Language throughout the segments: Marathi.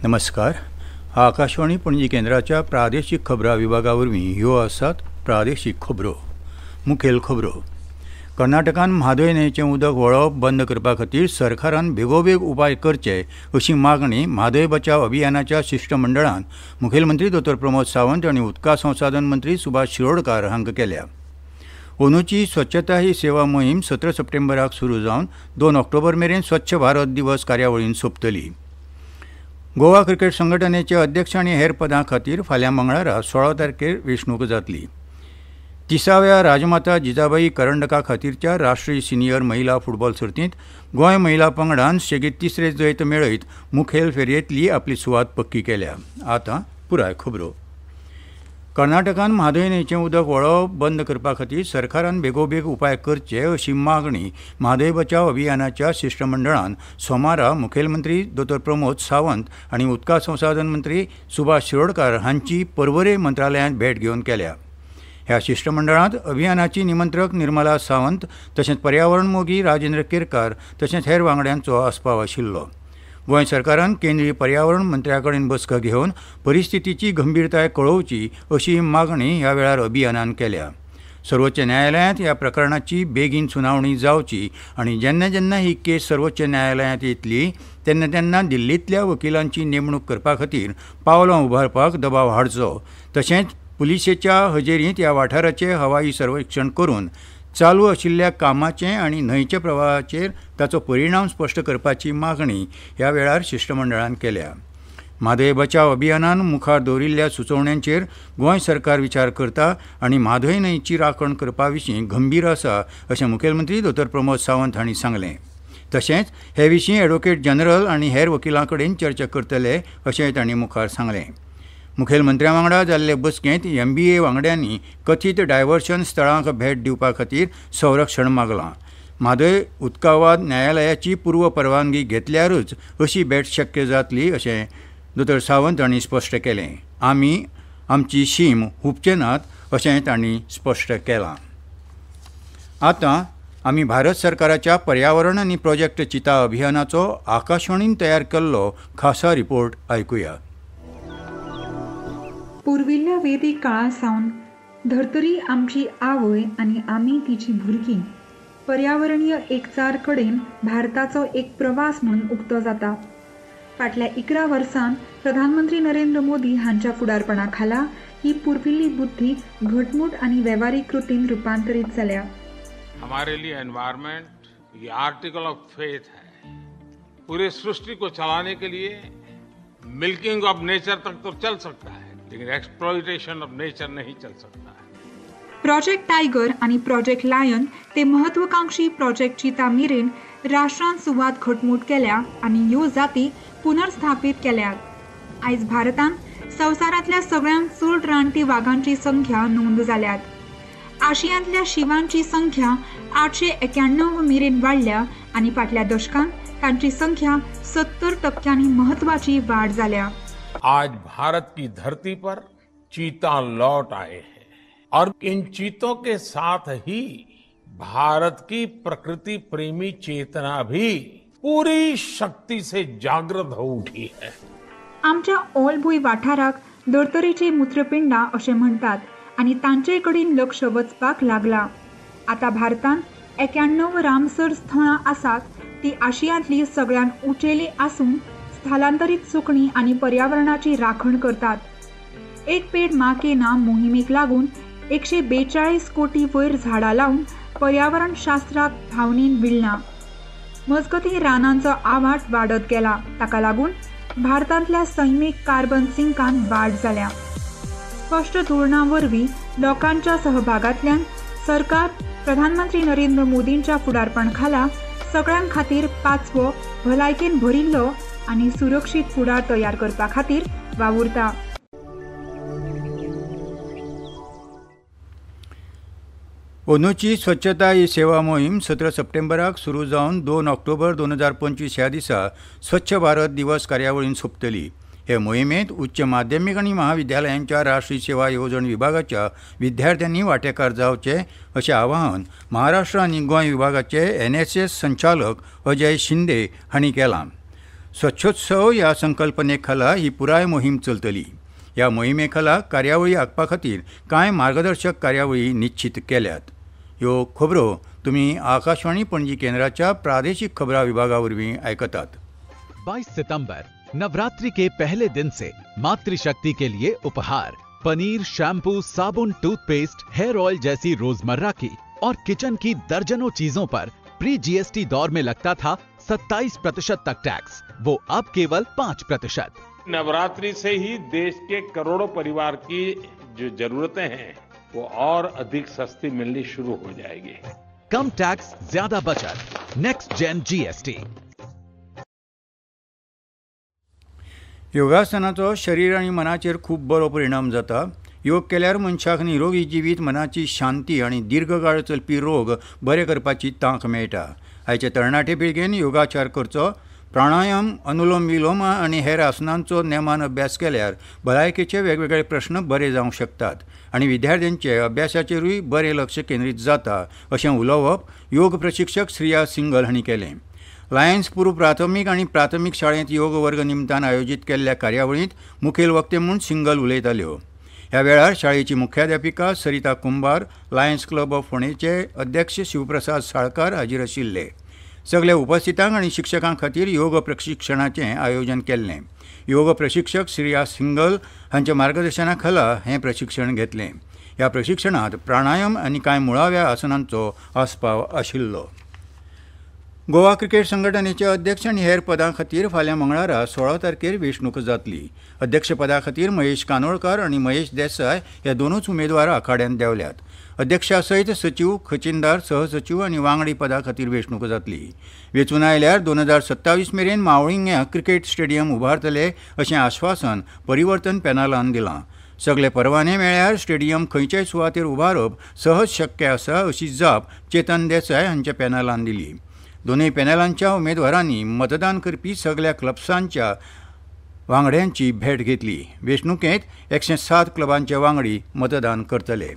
नमस्कार. आकाशवाणी पणजी केंद्राच्या प्रादेशीक खबरां विभागा वरवीं ह्यो आसात प्रादेशीक खबरो. मुखेल खबरो. कर्नाटकान म्हादय न्हंयचें उदक वळप बंद करपा खातीर सरकारान बेगोबेग उपाय करचे अशी मागणी म्हादय बचाव अभियानाच्या शिष्टमंडळान मुखेलमंत्री दोतोर प्रमोद सावंत आनी उदका संसाधन मंत्री सुभाष शिरोडकार हांकां केल्या. अंदूची स्वच्छता ही सेवा मोहीम 17 सप्टेंबराक सुरू जावन 2 ऑक्टोबर मेरेन स्वच्छ भारत दिवस कार्यावळीन सोंपतली. गोवा क्रिकेट संघटनेचे अध्यक्ष आनी हेर पदां खातीर फाल्यां मंगळारा 16 तारखेर वेंचणूक जातली. 30व्या राजमाता जिजाबाई करंडका खातीरच्या राष्ट्रीय सिनियर महिला फुटबॉल सर्तींत गोंय महिला पंगडान सेगीत तिसरे जैत मेळयत मुखेल फेरयेंतली आपली सुवात पक्की केल्या. आतां पुराय खबरो. कर्नाटकान म्हादय न्हंयचें उदक वळप बंद करपा खातीर सरकारान बेगोबेग उपाय करचे अशी मागणी म्हादय बचाव अभियानाच्या शिष्टमंडळान सोमारा मुखेलमंत्री दोतोर प्रमोद सावंत आनी उदका संसाधन मंत्री सुभाष शिरोडकार हांची पर्वरे मंत्रालयांत भेट घेवन केल्या. ह्या शिष्टमंडळांत अभियानाची निमंत्रक निर्मला सावंत तशेंच पर्यावरण मोगी राजेंद्र केरकार तशेंच हेर वांगड्यांचो आस्पाव आशिल्लो. गोंय सरकारान केंद्रीय पर्यावरण मंत्र्या कडेन बसका घेवन परिस्थितीची गंभीरताय कळोवची अशी मागणी ह्या वेळार अभियानान केल्या. सर्वोच्च न्यायालयांत ह्या प्रकरणाची बेगीन सुनावणी जावची आनी जेन्ना जेन्ना ही केस सर्वोच्च न्यायालयांत येतली तेन्ना तेन्ना दिल्लींतल्या वकिलांची नेमणूक करपा खातीर पावलां उबारपाक दबाव हाडचो. तशेंच पुलिशेच्या हजेरींत ह्या वाठाराचें हवाई सर्वेक्षण करून चालू आशिल्ल्या कामाचें आनी न्हंयच्या प्रवाहाचेर ताचो परिणाम स्पश्ट करपाची मागणी ह्या वेळार शिष्टमंडळान केल्या. म्हादय बचाव अभियानान मुखार दवरिल्ल्या सुचोवण्यांचेर गोंय सरकार विचार करता आनी म्हादय न्हंयची राखण करपा विशीं गंभीर आसा अशें मुखेलमंत्री दोतोर प्रमोद सावंत हांणी सांगलें. तशेंच हे विशीं एडव्होकेट जनरल आनी हेर वकिलां कडेन चर्चा करतले अशेंय तांणी मुखार सांगलें. मुखेलमंत्र्या वांगडा जाल्ले बसकेंत MBA वांगड्यांनी कथीत डायव्हर्शन स्थळांक भेट दिवपा खातीर संरक्षण मागलां. म्हादय उदकावाद न्यायालयाची पूर्व परवानगी घेतल्यारूच अशी भेट शक्य जातली अशें दोतोर सावंत हांणी स्पश्ट केलें. आमी आमची शीम हुबचे नात अशेंय तांणी स्पश्ट केलां. आतां आमी भारत सरकाराच्या पर्यावरण आनी प्रोजेक्ट चिता अभियानाचो आकाशवाणीन तयार केल्लो खासा रिपोर्ट आयकुया. पुर्विल्ल्या वेदीक काळा सावन धर्तरी आमची आवय आनी आमी तिची भुरगीं पर्यावरणीय एकचार कडेन भारताचो एक प्रवास म्हणून उक्तो जाता. फाटल्या 11 वर्सांत प्रधानमंत्री नरेंद्र मोदी हांच्या फुडारपणा खाला ही पुर्विल्ली बुद्धी घटमूट आनी वेव्हारीक कृतीन रुपांतरीत जाल्या. हमारे लिए एनवायरनमेंट ये आर्टिकल ऑफ फेथ है. पूरे सृष्टि को चलाने के लिए मिल्किंग ऑफ नेचर तक तो चल सकता है लेकिन एक्सप्लॉइटेशन ऑफ नेचर नहीं चल सकता है. प्रोजेक्ट टायगर आणि प्रोजेक्ट लायन ते महत्वाकांक्षी प्रोजेक्ट चिता मेरेन राष्ट्रान सुवात घटमूट केल्या आनी ह्यो जाती पुनर्स्थापीत केल्यात. आयज भारतान संवसारांतल्या सगळ्यांत चड रानटी वाघांची संख्या नोंद जाल्यात. आशियांतल्या शिवांची संख्या 891 मेरेन वाडल्या आनी फाटल्या दशकांत तांची संख्या 70% महत्वाची वाढ जाल्या. आज भारत की धरती पर चीता लौट आए हैं और इन चीतों के साथ ही भारत की प्रकृति प्रेमी चेतना भी पूरी शक्ति से जागृत हो उठी है. आमच्या ओलभुई वाठाराक धर्तरेची मूत्रपिंडा अशें म्हणटात आनी तांचे कडेन लक्ष वचपाक लागला. आता भारतान 91 रामसर स्थळां आसात. ती आशियांतली सगळ्यांत उंचेली आसून स्थलांतरीत सुकणी आणि पर्यावरणाची राखण करतात. एक पेड मां के नाम मोहिमेक लागून 142 कोटी वयर झाडां लावन पर्यावरण शास्त्राक भावनेन विळना. मजगतीं रानांचो आवाठ वाडत गेला. ताका लागून भारतांतल्या सैमीक कार्बन सिंकांत वाड जाल्या. स्पश्ट धोरणां वरवीं लोकांच्या सहभागांतल्यान सरकार प्रधानमंत्री नरेंद्र मोदींच्या फुडारपण खाला सगळ्यां खातीर 5वो भलायकेन भरिल्लो आनी सुरक्षीत फुडार तयार करपा खातीर वावुरता. अंदूची स्वच्छता ही सेवा मोहीम 17 सप्टेंबराक सुरू जावन 2 ऑक्टोबर 2025 ह्या दिसा स्वच्छ भारत दिवस कार्यावळीन सोंपतली. हे मोहिमेंत उच्च माध्यमीक आनी महाविद्यालयांच्या राष्ट्रीय सेवा येवजण विभागाच्या विद्यार्थ्यांनी वांटेकार जावचे अशें आवाहन महाराष्ट्र आनी गोंय विभागाचे NSS संचालक अजय शिंदे हांणी केलां. स्वच्छोत्सव ह्या संकल्पनेखाला ही पुराय मोहीम चलतली. ह्या मोहिमेखाला कार्यावळी आंखपा खातीर कांय मार्गदर्शक कार्यावळी निश्चित केल्यात. ह्यो खबरो तुम्ही आकाशवाणी पणजी केंद्राच्या प्रादेशीक खबरां विभागा वरवीं आयकतात. 22 सितंबर नवरात्रि के पहले दिन से मातृशक्ति के लिए उपहार पनीर, शैम्पू, साबुन, टूथपेस्ट, हेयर ऑयल जैसी रोजमर्रा की और किचन की दर्जनों चीजों पर प्री जीएसटी दौर में लगता था 27% तक टैक्स, वो अब केवल 5%। नवरात्रि से ही देश के करोड़ों परिवार की जो जरूरतें हैं वो और अधिक सस्ती मिलनी शुरू हो जाएगी। कम टैक्स, ज्यादा बचत, नेक्स्ट जेन जीएसटी। योगासनाचो शरीर आनी मनाचेर खूब बरो परिणाम जाता. योग केल्यार मनशाक निरोगी जिवीत, मनाची शांती आनी दीर्घकाळ चलपी रोग बरे करपाची तांक मेळटा. आयचे तरणाटे पिळगेन योगाचार करचो, प्राणायाम, अनुलोम विलोम आनी हेर आसनांचो नेमान अभ्यास केल्यार भलायकेचे वेगवेगळे प्रश्न बरे जावंक शकतात आनी विद्यार्थ्यांचे अभ्यासाचेरूय बरें लक्ष केंद्रीत जाता अशें उलोवप योग प्रशिक्षक श्रेया सिंगल हांणी केलें. लायन्स पूर्व प्राथमीक आनी प्राथमीक शाळेंत योग वर्ग निमतान आयोजीत केल्ल्या कार्यावळींत मुखेल वक्ते म्हूण सिंगल उलयताल्यो. ह्या वेळार शाळेची मुख्याध्यापिका सरिता कुंभार, लायन्स क्लब ऑफ फोंडेचे अध्यक्ष शिवप्रसाद साळकार हाजीर आशिल्ले. सगल्या उपस्थितांक आनी शिक्षकां खातीर योग प्रशिक्षणाचें आयोजन केल्लें. योग प्रशिक्षक श्रेया सिंगल हांच्या मार्गदर्शना खाला हें प्रशिक्षण घेतलें. ह्या प्रशिक्षणांत प्राणायाम आनी कांय मुळाव्या आसनांचो आस्पाव आशिल्लो. गोवा क्रिकेट संघटनेचे अध्यक्ष आनी हेर पदां खातीर फाल्यां मंगळारा 16 तारखेर वेंचणूक जातली. अध्यक्षपदा खातीर महेश कानोळकार आनी महेश देसाय हे दोनूच उमेदवार आखाड्यांत देंवल्यात. अध्यक्षा सयत सचीव, खचिनदार, सहसचीव आनी वांगडी पदा खातीर वेंचणूक जातली. वेंचून आयल्यार 2027 मेरेन मावळिंग्या क्रिकेट स्टेडियम उबारतले अशें आश्वासन परिवर्तन पॅनलान दिलां. सगळे परवाने मेळ्ळ्यार स्टेडियम खंयच्याय सुवातेर उबारप सहज शक्य आसा अशी जाप चेतन देसाय हांच्या पॅनलान दिली. दोनूय पॅनलांच्या उमेदवारांनी मतदान करपी सगळ्या क्लब्सांच्या वांगड्यांची भेट घेतली. वेंचणुकेंत 107 क्लबांचे वांगडी मतदान करतले.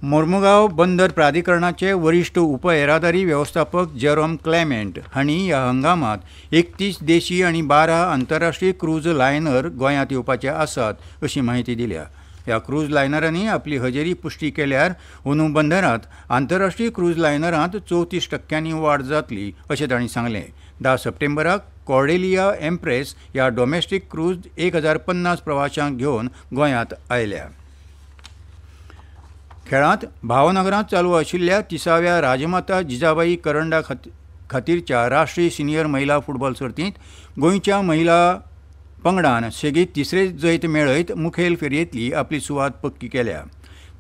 मोर्मुगांव बंदर प्राधिकरणाचे वरिश्ठ उप येरादारी वेवस्थापक जेरोम क्लेमेंट हांणी ह्या हंगामात 31 देशी आनी 12 आंतरराष्ट्रीय क्रूज लायनर गोंयांत येवपाचे आसात अशी माहिती दिल्या. ह्या क्रूज लायनरांनी आपली हजेरी पुष्टी केल्यार अंदू बंदरांत आंतरराष्ट्रीय क्रूज लायनरांत 34% वाड जातली अशें तांणी सांगलें. 10 सप्टेंबराक कॉर्डेलिया एम्प्रेस ह्या डॉमेस्टीक क्रूज 1050 प्रवाशांक घेवन गोंयांत आयल्या. खेळांत भावनगरांत चालू आशिल्ल्या 30व्या राजमाता जिजाबाई करंडा खातीरच्या राष्ट्रीय सिनियर महिला फुटबॉल सर्तींत गोंयच्या महिला पंगडान सेगीत तिसरे जैत मेळयत मुखेल फेरयेंतली आपली सुवात पक्की केल्या.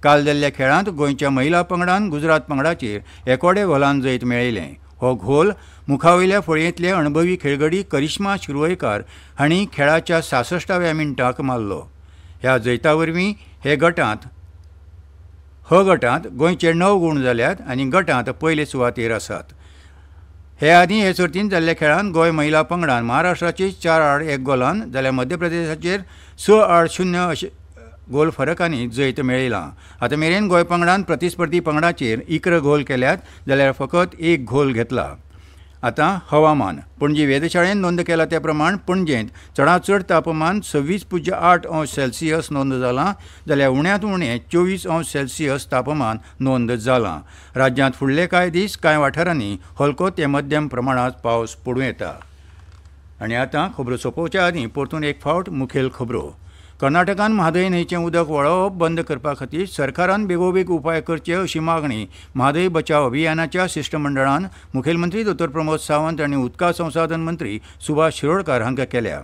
काल जाल्ल्या खेळांत गोंयच्या महिला पंगडान गुजरात पंगडाचेर एकोडे गोलान जैत मेळयलें. हो घोल मुखावयल्या फळयेंतले अणभवी खेळगडी करिश्मा शिरवयकार हांणी खेळाच्या 66व्या मिनटाक मारलो. ह्या जैता वरवीं ह गटांत गोंयचे 9 गूण जाल्यात आनी गटांत पयले सुवातेर आसात. हे आदीं हे सर्तींत जाल्ल्या खेळांत गोंय महिला पंगडान महाराष्ट्राचे 4-1 गोलान जाल्यार मध्य प्रदेशाचेर 6-0 अशे गोल फरकांनी जैत मेळयलां. आतां मेरेन गोंय पंगडान प्रतिस्पर्धी पंगडाचेर 11 गोल केल्यात जाल्यार फकत 1 गोल घेतला. आतां हवामान. पणजी वेधशाळेन नोंद केला त्या प्रमाण पणजेंत चडांत चड तापमान 26.8 अंश सेल्सियस नोंद जालां जाल्यार उण्यांत उणें 24 अंश सेल्सियस तापमान नोंद जालां. राज्यांत फुडले कांय दीस कांय वाठारांनी हलको ते मध्यम प्रमाणांत पावस पडूं येता. आनी आतां खबरो सोंपोवच्या आदीं परतून एक फावट मुखेल खबरो. कर्नाटकान म्हादय न्हंयचें उदक वळोवप बंद करपा खातीर सरकारान बेगोबेग उपाय करचे अशी मागणी म्हादय बचाव अभियानाच्या शिष्टमंडळान मुखेलमंत्री दोतोर प्रमोद सावंत आनी उदका संसाधन मंत्री सुभाष शिरोडकार हांकां केल्या.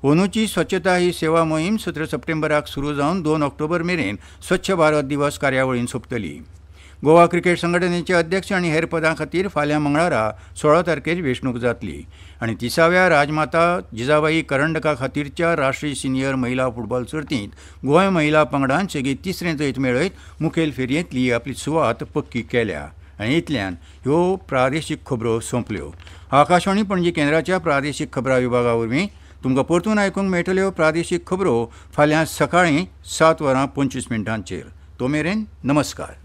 अंदूची स्वच्छता ही सेवा मोहीम 17 सप्टेंबराक सुरू जावन 2 ऑक्टोबर मेरेन स्वच्छ भारत दिवस कार्यावळीन सोंपतली. गोवा क्रिकेट संघटनेचे अध्यक्ष आनी हेर पदां खातीर फाल्यां मंगळारा 16 तारखेर वेंचणूक जातली. आनी 30व्या राजमाता जिजाबाई करंडका खातीरच्या राष्ट्रीय सिनियर महिला फुटबॉल सर्तींत गोंय महिला पंगडान सेगीत तिसरें जैत मेळयत मुखेल फेरयेंतली आपली सुवात पक्की केल्या. आनी इतल्यान ह्यो प्रादेशीक खबरो सोंपल्यो. आकाशवाणी पणजी केंद्राच्या प्रादेशीक खबरां विभागा वरवीं तुमकां परतून आयकूंक मेळटल्यो प्रादेशीक खबरो फाल्यां सकाळीं 7:25 तो मेरेन नमस्कार.